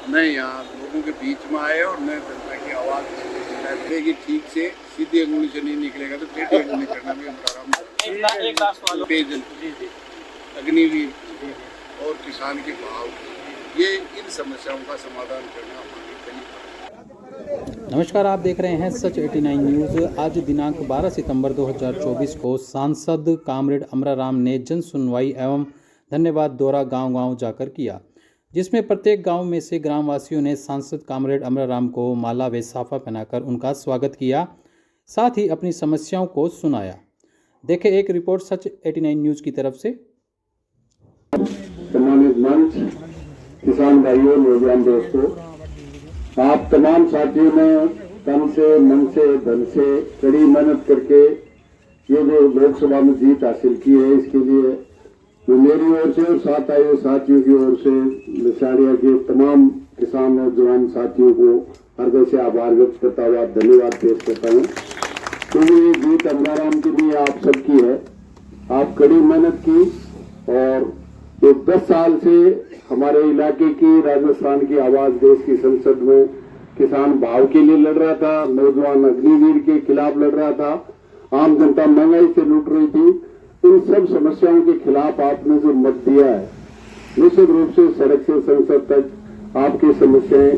मैं यहाँ लोगों के बीच में आए और मैं जनता की आवाज़ कि ठीक से सीधी अंगुली से नहीं निकलेगा तो टेढ़ी अंगुली करना भी हमारा एक लास्ट सवाल पेयजल, अग्निवीर और किसान के भाव, ये इन समस्याओं का समाधान करना हमारी पहली। नमस्कार, आप देख रहे हैं सच 89 न्यूज़। आज दिनांक 12 सितंबर 2024 को सांसद कामरेड अमराराम ने जन सुनवाई एवं धन्यवाद दौरा गांव-गांव जाकर किया, जिसमें प्रत्येक गांव में से ग्रामवासियों ने सांसद कामरेड अमराराम को माला व साफा पहनाकर उनका स्वागत किया, साथ ही अपनी समस्याओं को सुनाया। देखें एक रिपोर्ट सच 89 न्यूज़ की तरफ से। सम्मानित मंच, किसान भाइयों, नौजवान दोस्तों, आप तमाम साथियों ने तन से, मन से, धन से कड़ी मेहनत करके ये जो लोकसभा में जीत हासिल की है, इसके लिए मैं मेरी ओर से और साथ आए हुए साथियों की ओर से लिसाड़िया के तमाम किसान नौजवान साथियों को हृदय से आभार व्यक्त करता हुआ धन्यवाद पेश करता हूँ। तो ये जीत अमराराम के लिए आप सबकी है। आप कड़ी मेहनत की और जो 10 साल से हमारे इलाके की, राजस्थान की आवाज देश की संसद में किसान भाव के लिए लड़ रहा था, नौजवान अग्निवीर के खिलाफ लड़ रहा था, आम जनता महंगाई से लूट रही थी। इन सब समस्याओं के खिलाफ आपने जो मत दिया है, निश्चित रूप से सड़क से संसद तक आपकी समस्याएं,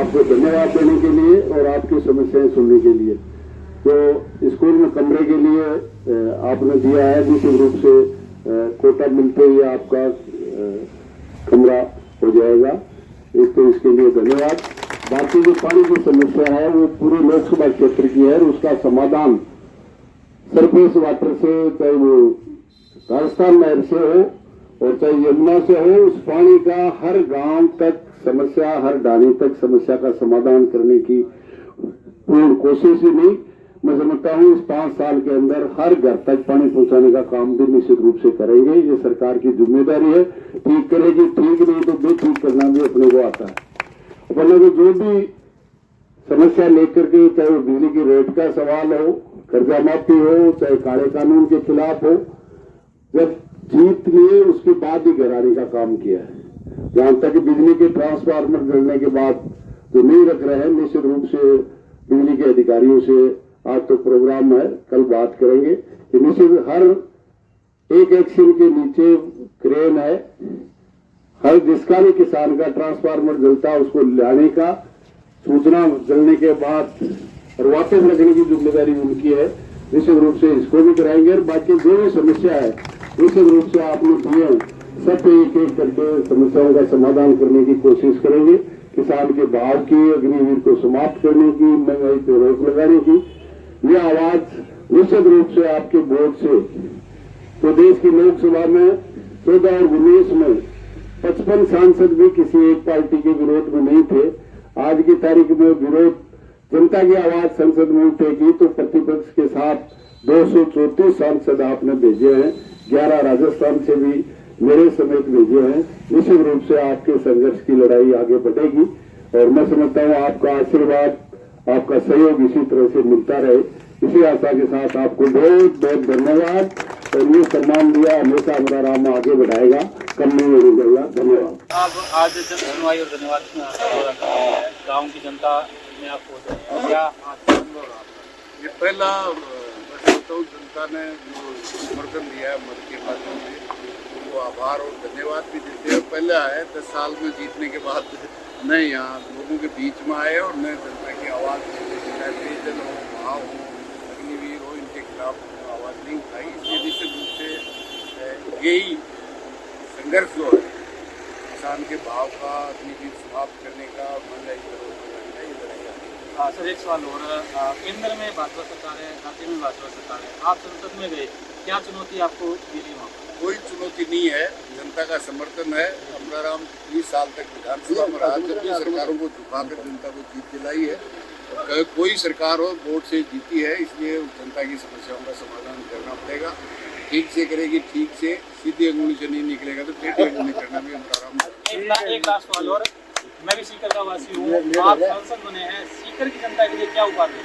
आपको धन्यवाद देने के लिए और आपकी समस्याएं सुनने के लिए। तो स्कूल में कमरे के लिए आपने दिया है, निश्चित रूप से कोटा मिलते ही आपका कमरा हो जाएगा। एक तो इसके लिए धन्यवाद। बाकी जो पानी की समस्या है वो पूरे लोकसभा क्षेत्र की है और उसका समाधान सरफेस वाटर से, चाहे वो राजस्थान नहर से हो और चाहे यमुना से हो, उस पानी का हर गांव तक समस्या, हर ढाणी तक समस्या का समाधान करने की पूर्ण कोशिश ही नहीं, मैं समझता हूँ इस 5 साल के अंदर हर घर तक पानी पहुंचाने का काम भी निश्चित रूप से करेंगे। ये सरकार की जिम्मेदारी है। ठीक करेगी, ठीक नहीं तो बेठीक करना भी अपने को आता है। अपने को जो भी समस्या लेकर के, चाहे वो बिजली की रेट का सवाल हो, कर्जा माफी हो, चाहे काले कानून के खिलाफ हो, जब जीत लिए उसके बाद ही घर आने का काम किया है। जहां तक बिजली के ट्रांसफार्मर जलने के बाद जो नहीं रख रहे हैं, निश्चित रूप से बिजली के अधिकारियों से आज तो प्रोग्राम है, कल बात करेंगे कि निश्चित हर एक एक्शन के नीचे क्रेन है। हर जिसका भी किसान का ट्रांसफार्मर जलता है उसको लाने का, सूचना जलने के बाद और वापस रखने की जिम्मेदारी उनकी है। निश्चित रूप से इसको भी कराएंगे और बाकी जो भी समस्या है निश्चित रूप से आप लोग दिए सब एक एक करके समस्याओं का समाधान करने की कोशिश करेंगे। किसान के भाव की, अग्निवीर को समाप्त करने की, महंगाई पर रोक लगाने की, ये आवाज निश्चित रूप से आपके वोट से प्रदेश की लोकसभा में 14 और 19 में 55 सांसद भी किसी एक पार्टी के विरोध में नहीं थे। आज की तारीख में विरोध जनता की आवाज संसद में उठेगी तो प्रतिपक्ष के साथ 234 सांसद आपने भेजे हैं, 11 राजस्थान से भी मेरे समेत भेजे हैं। निश्चित रूप से आपके संघर्ष की लड़ाई आगे बढ़ेगी और मैं समझता हूँ आपका आशीर्वाद, आपका सहयोग इसी तरह से मिलता रहे। इसी आशा के साथ आपको बहुत बहुत धन्यवाद और ये सम्मान दिया हमेशा अमराराम आगे बढ़ाएगा, कम नहीं होगा। धन्यवाद। आप आज जन सुनवाई और धन्यवाद गाँव की जनता में आपको क्या ये पहला तो जनता ने जो समर्थन दिया है मत के माध्यम से, उनको आभार और धन्यवाद भी देते हैं। पहले आए 10 साल में जीतने के बाद मैं यहाँ लोगों के बीच में आए और मैं जनता की आवाज़, पेयजल हो, भाव हो, अग्निवीर हो, इनके खिलाफ आवाज़ नहीं उठाई। इसलिए निश्चित रूप से यही संघर्ष जो है किसान के भाव का, अग्निवीर समाप्त करने का, महंगाई पर रोक लगाने का, ये लड़ाई है। सर एक सवाल और, केंद्र में भाजपा सरकार है, राज्य में भाजपा सरकार है, आप संसद में गए, क्या चुनौती आपको मिली वहाँ? कोई चुनौती नहीं है, जनता का समर्थन है। अमराराम 20 साल तक विधानसभा में रहा, जब भी सरकारों को झुकाकर जनता को जीत दिलाई है। कोई सरकार हो वोट से जीती है, इसलिए जनता की समस्याओं का समाधान करना पड़ेगा। ठीक से करेगी, ठीक से, सीधी अंगुली से नहीं निकलेगा तो टेढ़ी अंगुली करना भी अमराराम। एक लास्ट सवाल और, मैं भी सीकर का वासी हूँ, आप सांसद बने हैं, सीकर की जनता के लिए क्या उपाय है?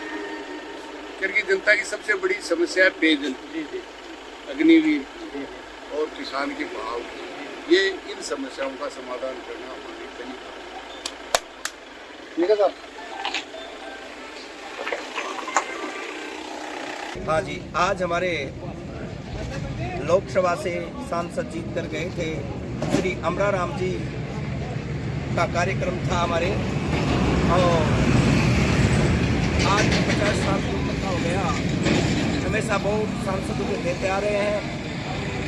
सीकर की जनता की सबसे बड़ी समस्या है पेयजल, अग्निवीर और किसान के भाव, ये इन समस्याओं का समाधान करना हमारी पहली। हाँ जी, आज हमारे लोकसभा से सांसद जीत कर गए थे श्री अमरा राम जी का कार्यक्रम था हमारे, और आज 50 साल की उम्र का हो गया। हमेशा बहुत सांसदों को देते आ रहे हैं,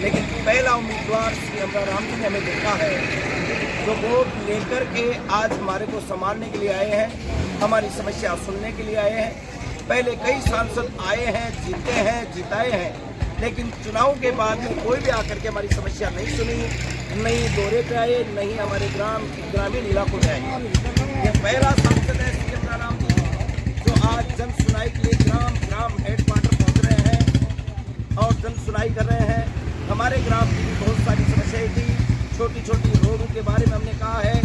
लेकिन पहला उम्मीदवार श्री अमरा राम जी ने हमें देखा है, जो वोट लेकर के आज हमारे को संभालने के लिए आए हैं, हमारी समस्या सुनने के लिए आए हैं। पहले कई सांसद आए हैं, जीते हैं, जिताए हैं, लेकिन चुनाव के बाद में कोई भी आकर के हमारी समस्या नहीं सुनी, नहीं दौरे पे आए, नहीं हमारे ग्रामीण इलाकों में आए। ये पहला सांसद है श्री अमरा राम जी, जो आज जन सुनाई के लिए ग्राम ग्राम हेडक्वार्टर पहुँच रहे हैं और जन सुनाई कर रहे हैं। हमारे ग्राम की भी बहुत सारी समस्याएं थी, छोटी छोटी रोडों के बारे में हमने कहा है।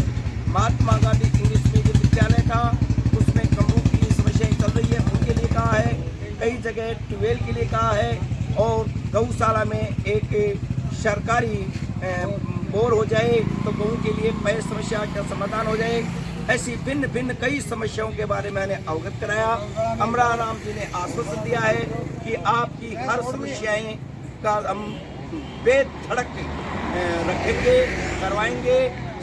महात्मा गांधी इंग्लिश मीडियम विद्यालय था, उसमें कमरों की समस्याएं चल रही है, उनके लिए कहा है। कई जगह ट्यूबवेल के लिए कहा है, और गौशाला में एक सरकारी बोर हो जाए तो गऊ के लिए पय समस्या का समाधान हो जाए। ऐसी भिन्न भिन्न कई समस्याओं के बारे में मैंने अवगत कराया। अमरा राम जी ने आश्वासन दिया है कि आपकी हर समस्याएं का हम बेधड़क रखेंगे, करवाएंगे।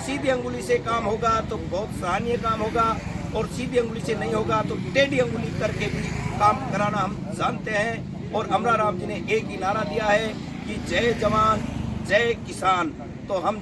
सीधी अंगुली से काम होगा तो बहुत सराहनीय काम होगा, और सीधी अंगुली से नहीं होगा तो टेढ़ी अंगुली करके भी काम कराना हम जानते हैं। और अमरा राम जी ने एक ही नारा दिया है कि जय जवान जय किसान। तो हम